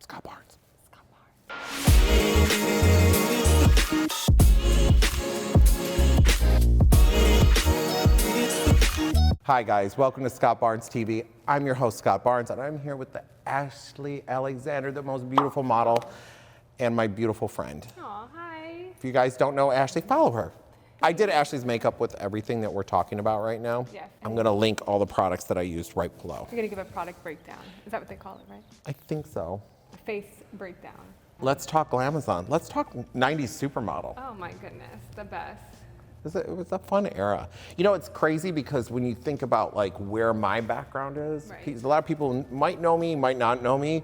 Scott Barnes. Scott Barnes. Hi guys, welcome to Scott Barnes TV. I'm your host, Scott Barnes, and I'm here with the Ashley Alexander, the most beautiful model, and my beautiful friend. Aw, hi. If you guys don't know Ashley, follow her. I did Ashley's makeup with everything that we're talking about right now. Yeah. I'm gonna link all the products that I used right below. You're gonna give a product breakdown. Is that what they call it, right? I think so. A face breakdown. Let's talk Glamazon. Let's talk 90s Supermodel. Oh my goodness, the best. It was a fun era. You know, it's crazy because when you think about like where my background is, Right. a lot of people might know me, might not know me.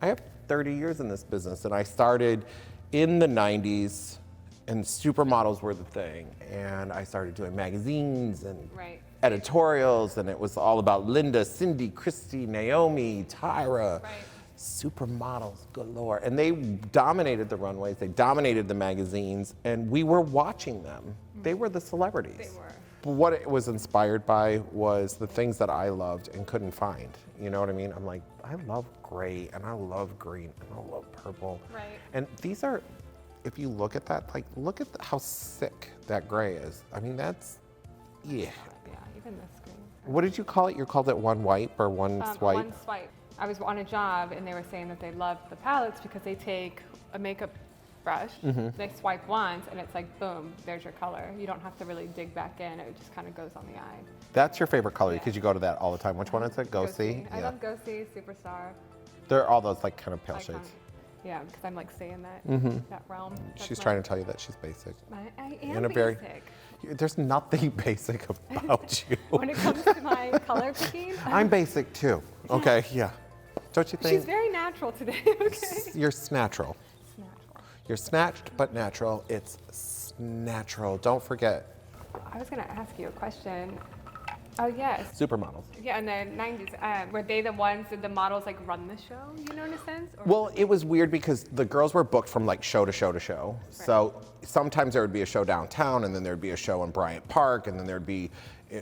I have 30 years in this business, and I started in the 90s, and supermodels were the thing. And I started doing magazines and Right. editorials, and it was all about Linda, Cindy, Christy, Naomi, Tyra. Right. Supermodels galore. And they dominated the runways, they dominated the magazines, and we were watching them. They were the celebrities. They were. But what it was inspired by was the things that I loved and couldn't find. You know what I mean? I'm like, I love gray, and I love green, and I love purple. Right. And these are, if you look at that, like, look at how sick that gray is. I mean, that's, yeah. Yeah, even this screen. What did you call it? You called it one wipe or one swipe? One swipe. I was on a job and they were saying that they love the palettes because they take a makeup brush, they swipe once, and it's like, boom, there's your color. You don't have to really dig back in. It just kind of goes on the eye. That's your favorite color because Yeah. you go to that all the time. Which one is it? Go See? I love Go See, Superstar. They're all those like kind of pale Iconic. shades. Yeah, because I'm like staying that that realm. That's She's my- trying to tell you that she's basic. I am In a very- basic. There's nothing basic about you. When it comes to my color picking, I'm basic too. Okay, yeah. Don't you think? she's very natural today. Okay. You're snatchral. It's natural. You're snatched but natural. It's natural. Don't forget. I was gonna ask you a question. Oh yes. Supermodels. Yeah, in the 90s, were they the ones that the models like run the show? You know, in a sense. Or Well, it was weird because the girls were booked from like show to show to show. So sometimes there would be a show downtown, and then there'd be a show in Bryant Park, and then there'd be,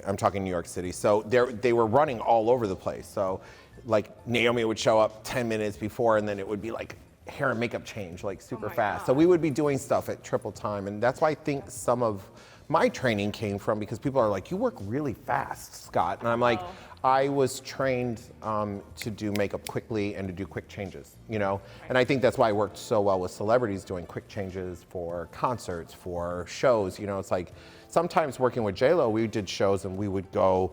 I'm talking New York City. So they were running all over the place. So like Naomi would show up 10 minutes before, and then it would be like hair and makeup change like super my fast. So we would be doing stuff at triple time, and that's why I think some of my training came from, because people are like, you work really fast, Scott. And I'm like, I was trained to do makeup quickly and to do quick changes, you know? And I think that's why I worked so well with celebrities doing quick changes for concerts, for shows, you know? It's like, sometimes working with J-Lo, we did shows and we would go,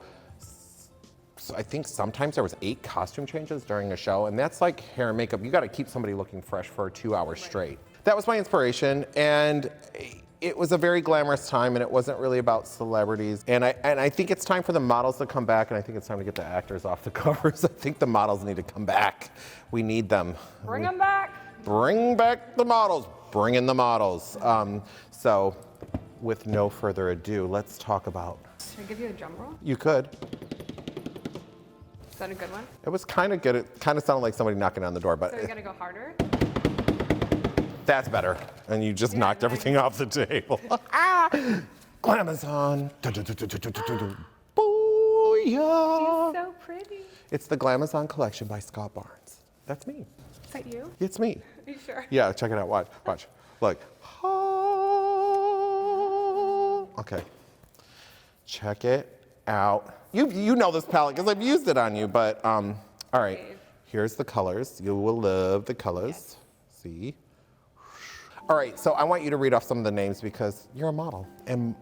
so I think sometimes there was 8 costume changes during a show, and that's like hair and makeup. You gotta keep somebody looking fresh for 2 hours straight. That was my inspiration, and it was a very glamorous time, and it wasn't really about celebrities. And I think it's time for the models to come back, and I think it's time to get the actors off the covers. I think the models need to come back. We need them. bring them back. Bring back the models. Bring in the models. So with no further ado, let's talk about, Should I give you a drum roll? you could. Is that a good one? It was kind of good. It kind of sounded like somebody knocking on the door, but So you gotta go harder. that's better. And you just knocked nice. everything off the table. Glamazon. Booyah. So pretty. It's the Glamazon collection by Scott Barnes. That's me. Is that you? It's me. Are you sure? Yeah, check it out. Watch, watch. Look. Okay. Check it out. You know this palette because I've used it on you, but all right. Pave. Here's the colors. You will love the colors. See? All right, so I want you to read off some of the names because you're a model, and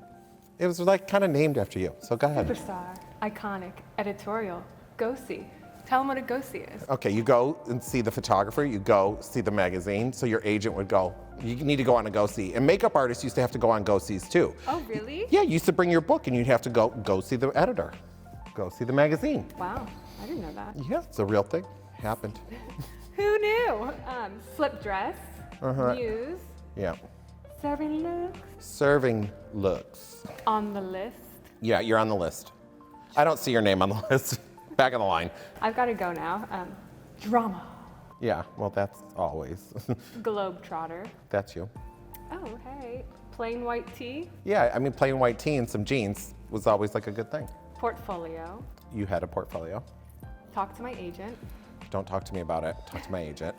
it was like kind of named after you. So go ahead. Superstar, iconic, editorial, Go See. Tell them what a Go See is. Okay, you go and see the photographer, you go see the magazine, so your agent would go, you need to go on a Go See. And makeup artists used to have to go on Go Sees too. Oh, really? Yeah, you used to bring your book and you'd have to go see the editor. Go see the magazine. Wow, I didn't know that. Yeah, it's a real thing. Happened. Who knew? Slip dress, Muse, Yeah. serving looks, Serving looks. on the list. Yeah, you're on the list. I don't see your name on the list. Back of the line. I've got to go now. Drama, Yeah, well, that's always. Globetrotter. That's you. Oh, hey, plain white tee, Yeah, I mean, plain white tee and some jeans was always like a good thing. portfolio, You had a portfolio. talk to my agent, Don't talk to me about it. Talk to my agent.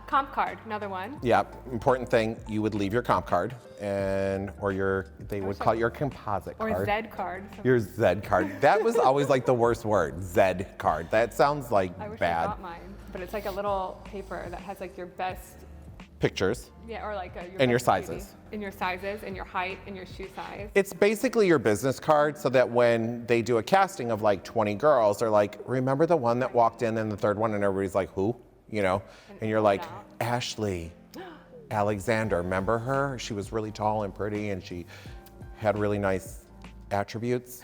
Comp card, another one. Yeah, important thing, you would leave your comp card they would call it your composite Or card. Z card. Your Z card. That was always like the worst word, Z card. That sounds like I wish bad. I got mine, but it's like a little paper that has like your best, Pictures. yeah, or like And your best sizes. beauty. And your sizes, and your height, and your shoe size. It's basically your business card so that when they do a casting of like 20 girls, they're like, remember the one that walked in and the third one, and everybody's like, who? You know? And you're like, Ashley Alexander, remember her? She was really tall and pretty and she had really nice attributes.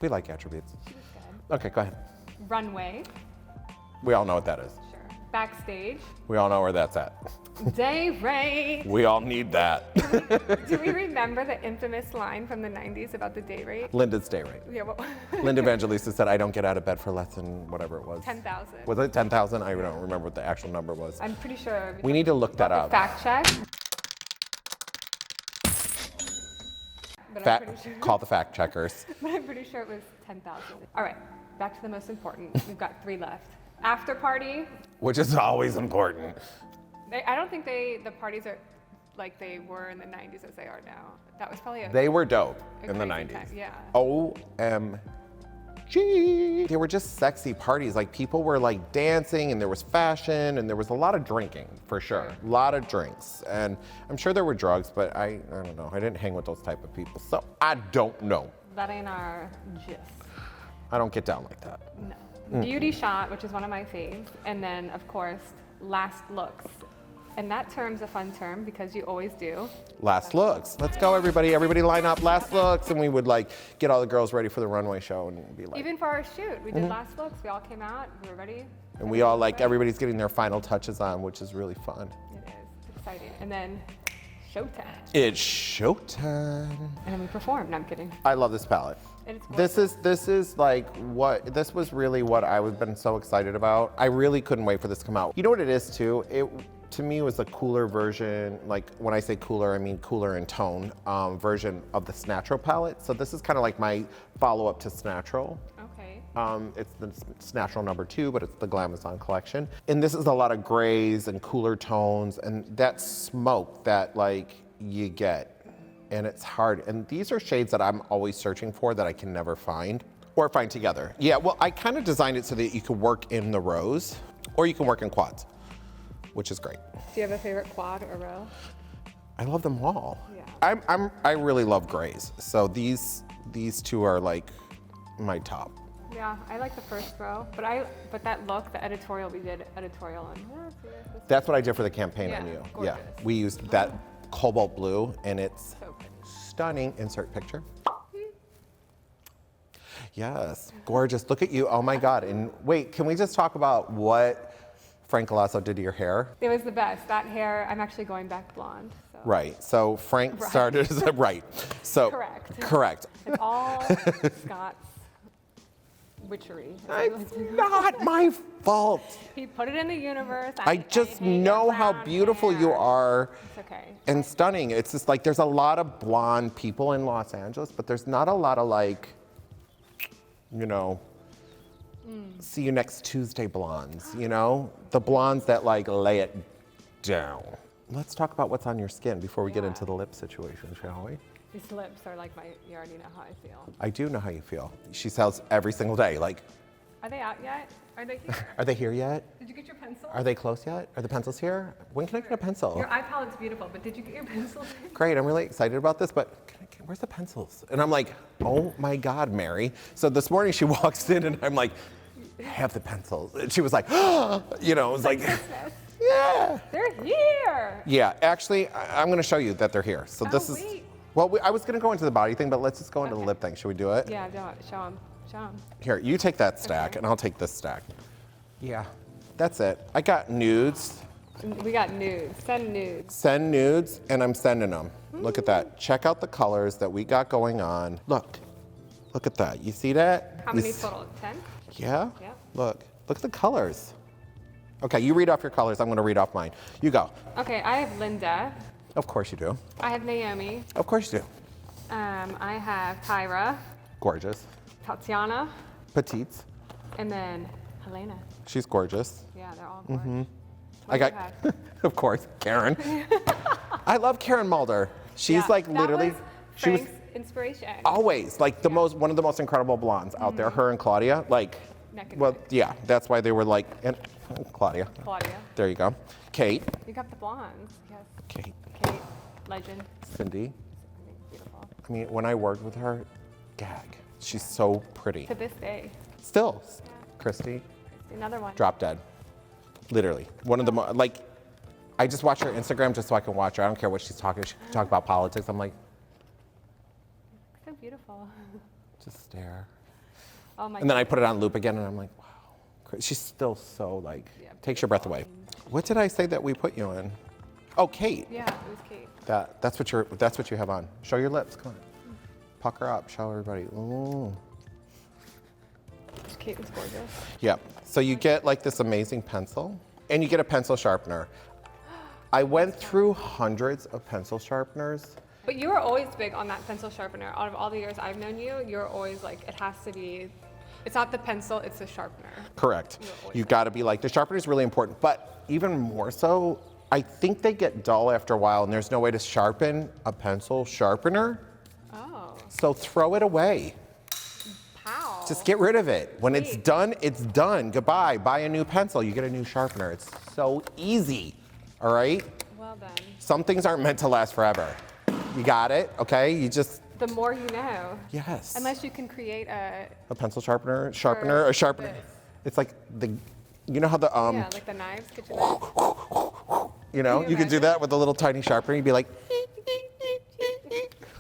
We like attributes. She was good. Okay, go ahead. Runway. We all know what that is. Sure. Backstage. We all know where that's at. Day rate. We all need that. Do we remember the infamous line from the 90s about the day rate? Linda's day rate. Yeah, well, Linda Evangelista said, I don't get out of bed for less than whatever it was. 10,000. Was it 10,000? I don't remember what the actual number was. I'm pretty sure. We need to look that up. Fact check. But I'm pretty sure. Call the fact checkers. But I'm pretty sure it was 10,000. All right, back to the most important. We've got 3 left. After party. Which is always important. I don't think the parties are like they were in the 90s as they are now. That was probably They were dope a in the crazy 90s. time, yeah. OMG. They were just sexy parties. Like people were like dancing and there was fashion and there was a lot of drinking for sure. A lot of drinks. And I'm sure there were drugs, but I don't know. I didn't hang with those type of people. So I don't know. That ain't our gist. I don't get down like that. No. Beauty shot, which is one of my faves. And then, of course, last looks. And that term's a fun term because you always do. Last looks. Let's go, everybody. Everybody line up. Last looks. And we would like get all the girls ready for the runway show and be like. Even for our shoot, we did last looks. We all came out. We were ready. And we all like, everybody's getting their final touches on, which is really fun. It is. It's exciting. And then showtime. It's showtime. And then we perform. No, I'm kidding. I love this palette. It's This is like this was really what I was been so excited about. I really couldn't wait for this to come out. You know what it is too? To me, was a cooler version, like when I say cooler, I mean cooler in tone, version of the Snatchel palette. So this is kind of like my follow-up to Snatchel. Okay. It's the Snatchel #2, but it's the Glamazon collection. And this is a lot of grays and cooler tones and that smoke that like you get. And it's hard. And these are shades that I'm always searching for that I can never find or find together. Yeah, well, I kind of designed it so that you could work in the rows or you can work in quads, which is great. Do you have a favorite quad or row? I love them all. Yeah. I really love grays. So these two are like my top. Yeah, I like the first row, but that look, the editorial we did, editorial on. That's what I did for the campaign on Yeah, you. gorgeous. Yeah, we used that cobalt blue and it's So pretty. stunning. Insert picture. Yes, gorgeous. Look at you. Oh my God. And wait, can we just talk about what Frank Galasso did to your hair? It was the best. That hair, I'm actually going back blonde. So. Right. So Frank started as a right. So correct. It's all Scott's witchery. It's not my fault. He put it in the universe. I just know how beautiful you are. It's okay. And stunning. It's just like there's a lot of blonde people in Los Angeles, but there's not a lot of like, you know, see you next Tuesday blondes, you know? The blondes that like lay it down. Let's talk about what's on your skin before we get into the lip situation, shall we? These lips are like you already know how I feel. I do know how you feel. She sells every single day. Like, Are they out yet? Are they here? are they here yet? Did you get your pencil? Are they close yet? Are the pencils here? When can I get a pencil? Your eye palette's beautiful, but did you get your pencil? Great, I'm really excited about this, but where's the pencils? And I'm like, oh my God, Mary. So this morning she walks in and I'm like, I have the pencils. And she was like, oh, you know, it was like, yeah. They're here. Yeah, actually, I'm gonna show you that they're here. So this is, wait. well, I was gonna go into the body thing, but let's just go into the lip thing. Should we do it? Yeah, do it. Show them. Show them. Here, you take that stack and I'll take this stack. Yeah, that's it. I got nudes. We got nudes. Send nudes. Send nudes, and I'm sending them. Look at that. Check out the colors that we got going on. Look at that. You see that? How many total? 10? Yeah? Yep. Look at the colors. Okay, you read off your colors. I'm gonna read off mine. You go. Okay, I have Linda. Of course you do. I have Naomi. Of course you do. I have Tyra. Gorgeous. Tatiana. Petites. And then Helena. She's gorgeous. Yeah, they're all gorgeous. I got, of course, Karen. I love Karen Mulder. She's like literally, that was she was Frank's inspiration. always like the most, one of the most incredible blondes out there. Her and Claudia, like, Neck and well, neck. yeah, that's why they were like, and Claudia. Claudia. There you go. Kate. You got the blondes. Yes. Kate. Kate, legend. Cindy. Beautiful. I mean, when I worked with her, gag. She's so pretty. To this day. Still, Christy, Another one. drop dead. Literally, one of the like. I just watch her Instagram just so I can watch her. I don't care what she's talking. She can talk about politics. I'm like, So beautiful. just stare. Oh my And then I put it on loop again, and I'm like, wow. She's still so like, takes your breath away. What did I say that we put you in? Oh, Kate. Yeah, it was Kate. That's what you have on. Show your lips. Come on. Pucker up. Show everybody. Ooh. Kate was gorgeous. Yep. So you get like this amazing pencil, and you get a pencil sharpener. I went through hundreds of pencil sharpeners. But you were always big on that pencil sharpener. Out of all the years I've known you, you're always like, it has to be, it's not the pencil, it's the sharpener. Correct. You're always You got to be like, the sharpener is really important, but even more so, I think they get dull after a while, and there's no way to sharpen a pencil sharpener. Oh, So throw it away. how? Just get rid of it. When it's Sweet. done, it's done. Goodbye. Buy a new pencil. You get a new sharpener. It's so easy. All right? Well then. Some things aren't meant to last forever. You got it? Okay? You just, The more you know. yes. Unless you can create a, A pencil sharpener, a sharpener. this. It's like you know how the, yeah, like the knives, kitchen knives. you know, Can you you could do imagine? that with a little tiny sharpener. You'd be like,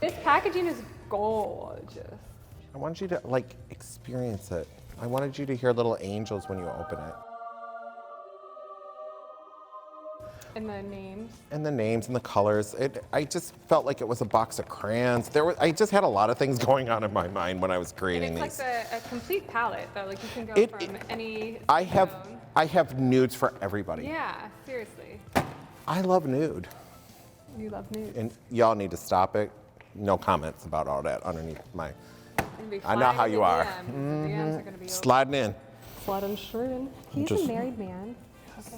This packaging is gorgeous. I wanted you to like experience it. I wanted you to hear little angels when you open it. And the names. And the names and the colors. I just felt like it was a box of crayons. I just had a lot of things going on in my mind when I was And creating it's these. like a complete palette though. Like you can go It- from any I have tone. I have nudes for everybody. Yeah, seriously. I love nude. You love nudes. And y'all need to stop it. No comments about all that underneath my You'll be I know flying how in you the are. DMs. The DMs are gonna be sliding in. sliding straight in. He's Just- a married man. Okay.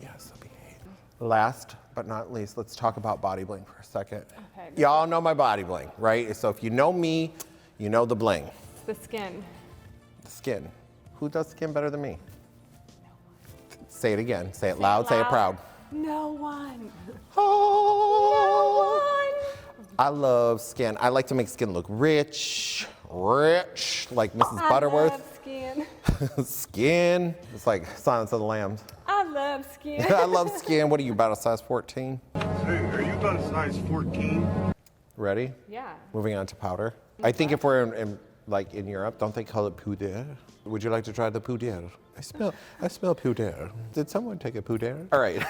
Yes, I'll behave. Last but not least, let's talk about body bling for a second. Okay. Y'all know my body bling, right? So if you know me, you know the bling. The skin. The skin. Who does skin better than me? Say it again. Say it loud. Say it loud. proud. No one. Oh, I love skin. I like to make skin look rich, like Mrs. I Butterworth. love skin. Skin. It's like Silence of the Lambs. I love skin. I love skin. What are you, about a size 14? Hey, are you about a size 14? Ready? Yeah. Moving on to powder. I think if we're in Europe, don't they call it poudre? Would you like to try the poudre? I smell poudre. Did someone take a poudre? All right.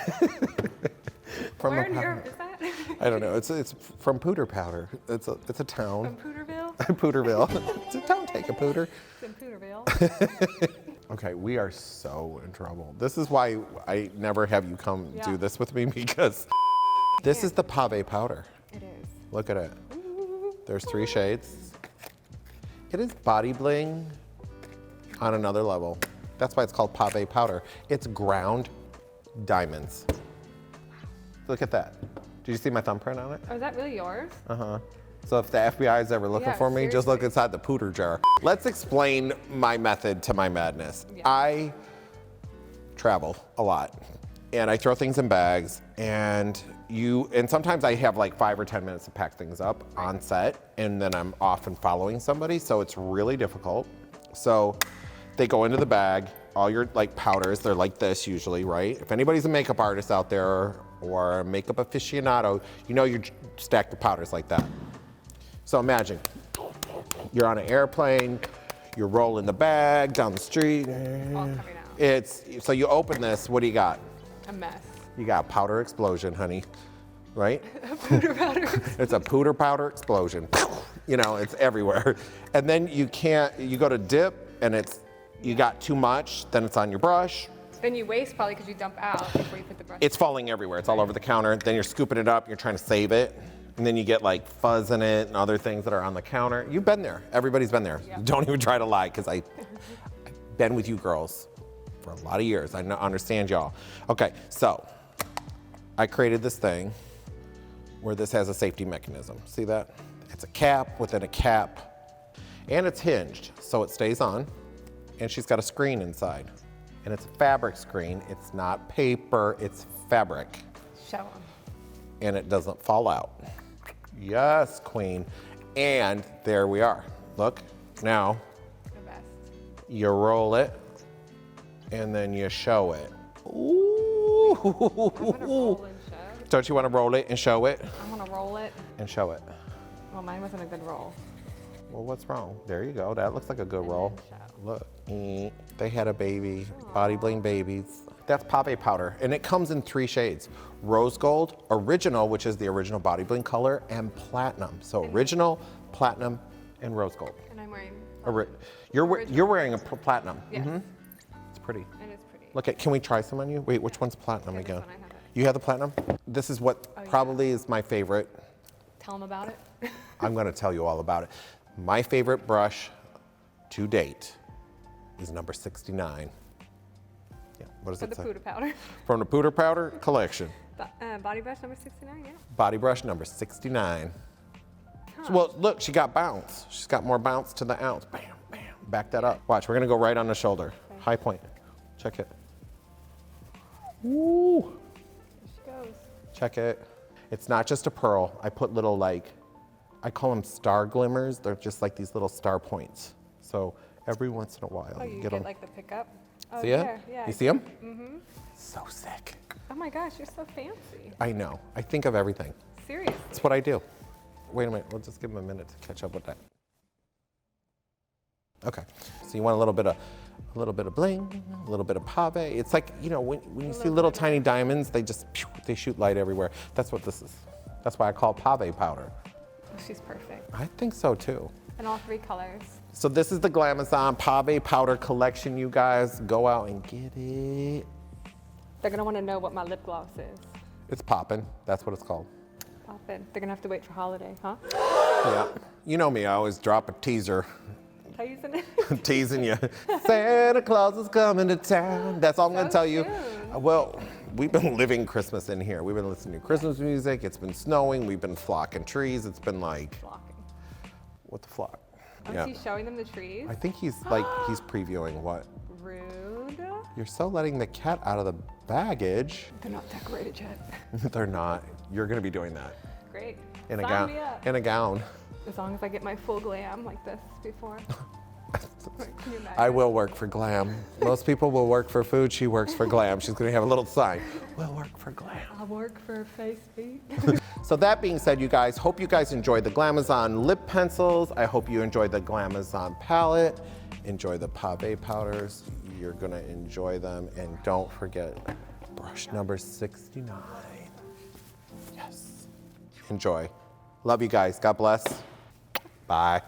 From Where a in pow- Europe is that? I don't know. It's from Poudre Powder. It's a town. From Pooterville? Pooterville. Don't take a pooter. It's in Pooterville. Okay, we are so in trouble. This is why I never have you come Yeah. do this with me, because this is the Pave powder. It is. Look at it. There's 3 shades. It is body bling on another level. That's why it's called Pave powder. It's ground diamonds. Look at that. Did you see my thumbprint on it? Oh, is that really yours? So if the FBI is ever looking Yeah, for me, just look seriously. inside the pooter jar. Let's explain my method to my madness. Yeah. I travel a lot, and I throw things in bags, and sometimes I have like 5 or 10 minutes to pack things up on set, and then I'm off and following somebody, so it's really difficult. So they go into the bag, all your like powders, they're like this usually, right? If anybody's a makeup artist out there or a makeup aficionado, you know you stack the powders like that. So imagine, you're on an airplane, you're rolling the bag down the street. All coming out. So you open this, what do you got? A mess. You got a powder explosion, honey, right? Pooter powder. It's a pooter powder explosion. You know, it's everywhere. And then you go to dip, and you got too much, then it's on your brush. Then you waste probably because you dump out before you put the brush. It's falling everywhere. It's all over the counter. Then you're scooping it up, you're trying to save it. And then you get like fuzz in it and other things that are on the counter. You've been there. Everybody's been there. Yeah. Don't even try to lie, because I've been with you girls for a lot of years. I understand y'all. Okay, so I created this thing where this has a safety mechanism. See that? It's a cap within a cap, and it's hinged, so it stays on. And she's got a screen inside, and it's a fabric screen. It's not paper, it's fabric. Show them. And it doesn't fall out. Yes, queen. And there we are. Look, now The best. you roll it, and then you show it. Ooh. I'm gonna roll and show. Don't you want to roll it and show it? I'm gonna roll it. And show it. Well, mine wasn't a good roll. Well, what's wrong? There you go. That looks like a good roll. then show. Look, they had a baby, Body Bling babies. That's Pave powder, and it comes in 3 shades. Rose gold, original, which is the original Body Bling color, and platinum. So original, platinum, and rose gold. And I'm wearing. You're wearing a platinum. Yes. It's pretty. It is pretty. Look at, can we try some on you? Wait, which one's platinum Here, this again? one, I have it. You have the platinum? This is what Oh, yeah. probably is my favorite. Tell them about it. I'm gonna tell you all about it. My favorite brush to date is number 69. Yeah, what does For it the say? Puda powder. From the Puder Powder collection. Body brush number 69, yeah. Body brush number 69. So, well, look, she got bounce. She's got more bounce to the ounce. Bam, bam. Back that up. Watch, we're gonna go right on the shoulder. Okay. High point. Check it. Woo. There she goes. Check it. It's not just a pearl. I put little I call them star glimmers. They're just like these little star points. So every once in a while, Oh, you get get them. like the pickup? Oh, See there, it? yeah. You see them? Mm-hmm. So sick. Oh my gosh, you're so fancy. I know. I think of everything. Seriously. That's what I do. Wait a minute. We'll just give him a minute to catch up with that. Okay. So you want a little bit of bling, a little bit of pave. It's like, you know, when you see little tiny diamonds, they just they shoot light everywhere. That's what this is. That's why I call it Pave powder. Oh, she's perfect. I think so too. In all 3 colors. So this is the Glamazon Pave powder collection, you guys. Go out and get it. They're gonna wanna know what my lip gloss is. It's poppin'. That's what it's called. Pop it. They're gonna have to wait for holiday, huh? Yeah. You know me, I always drop a teaser. Teasing it. Teasing you. Santa Claus is coming to town. That's all I'm gonna So tell you. soon. Well, we've been living Christmas in here. We've been listening to Christmas music. It's been snowing. We've been flocking trees. It's been like, Blocking. what the flock? Oh, Yeah. she's showing them the trees? I think he's previewing what? Rude. You're so letting the cat out of the baggage. They're not decorated yet. They're not. You're gonna be doing that. Great. In a Sign gown. me up. In a gown. As long as I get my full glam like this before. Can you imagine? I will work for glam. Most people will work for food. She works for glam. She's gonna have a little sign. We'll work for glam. I'll work for face feet. So that being said, you guys, hope you guys enjoyed the Glamazon lip pencils. I hope you enjoyed the Glamazon palette. Enjoy the Pave powders. You're gonna enjoy them. And don't forget brush number 69. Yes. Enjoy. Love you guys. God bless. Bye.